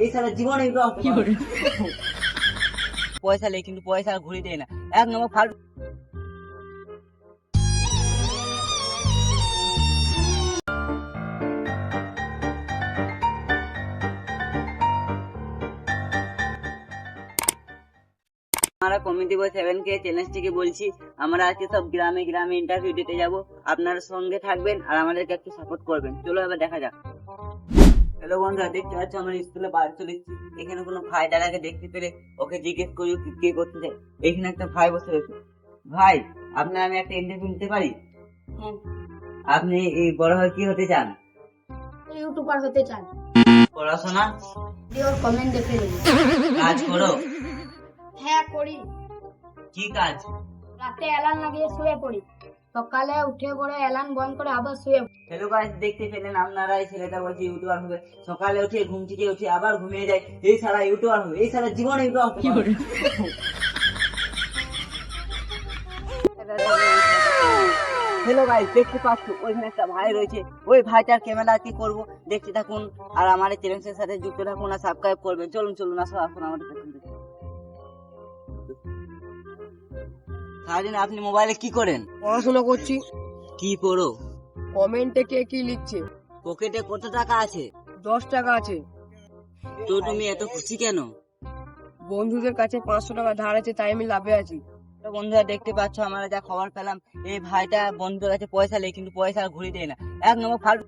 এই সারা জীবনে পয়সা নেই কিন্তু পয়সা আর ঘুরি দেয় না, এক নম্বর ফালতু। আমরা কমিটি বয় 7K চ্যালেঞ্জ থেকে বলছি, আমরা আজকে সব গ্রামে গ্রামে ইন্টারভিউ দিতে যাব। আপনারা সঙ্গে থাকবেন আর আমাদেরকে একটু সাপোর্ট করবেন। চলো এবার দেখা যাক। হ্যালো বন্ধুরা, দেখতে পাচ্ছ আমরা স্কুলে বাড়ি চলে এসেছি। এখানে কোনো ভাই দাদাকে দেখতে পেলে ওকে জিজ্ঞেস করি কে করতে চাই। এখানে একটা ভাই বসে রয়েছে। ভাই, আপনার আমি একটা ইন্টারভিউ নিতে পারি? আপনি এই বড় হয়ে কি হতে চান? ইউটিউবার হতে চান। পড়াশোনা? ভিডিওর কমেন্ট দেখে নেব। কাজ করো? হ্যাঁ করি। কি কাজ? রাতে অ্যালার্ম লাগিয়ে শুয়ে পড়ি, সকালে উঠে পড়ে অ্যালার্ম বন্ধ করে আবার শুয়ে পড়ি। হ্যালো গাইস, দেখতে পেলেন আপনারা, এই ছেলেটা বলছে ইউটিউবার হবে। সকালে উঠে ঘুম থেকে উঠে আবার ঘুমিয়ে যায়। এই সারা ইউটিউবার হবে, এই সারা জীবনে ইউটিউবার কি করে। হ্যালো গাইস, দেখতে পাচ্ছ ওইখানে একটা ভাই রয়েছে। ওই ভাইটার ক্যামেরা কি করব দেখতে থাকুন আর আমার এই চ্যানেলের সাথে যুক্ত থাকুন আর সাবস্ক্রাইব করবেন। চলুন চলুন, আসো এখন আমাদের পেছন থেকে। সারাদিন আপনি মোবাইলে কি করেন? পড়াশোনা করছি। কি পড়ো? কমেন্টে কে কি লিখছে? পকেটে কত টাকা আছে? 10 টাকা আছে। তো তুমি এত খুশি কেন? বন্ধুদের কাছে 500 টাকা ধার আছে, তাই আমি লাভে আছি। তো বন্ধুরা, দেখতে পাচ্ছ আমরা যা খবর পেলাম, এই ভাইটা বন্ধুদের কাছে পয়সা নেই কিন্তু পয়সা আর ঘুরি দেয় না, এক নম্বর ফালতু।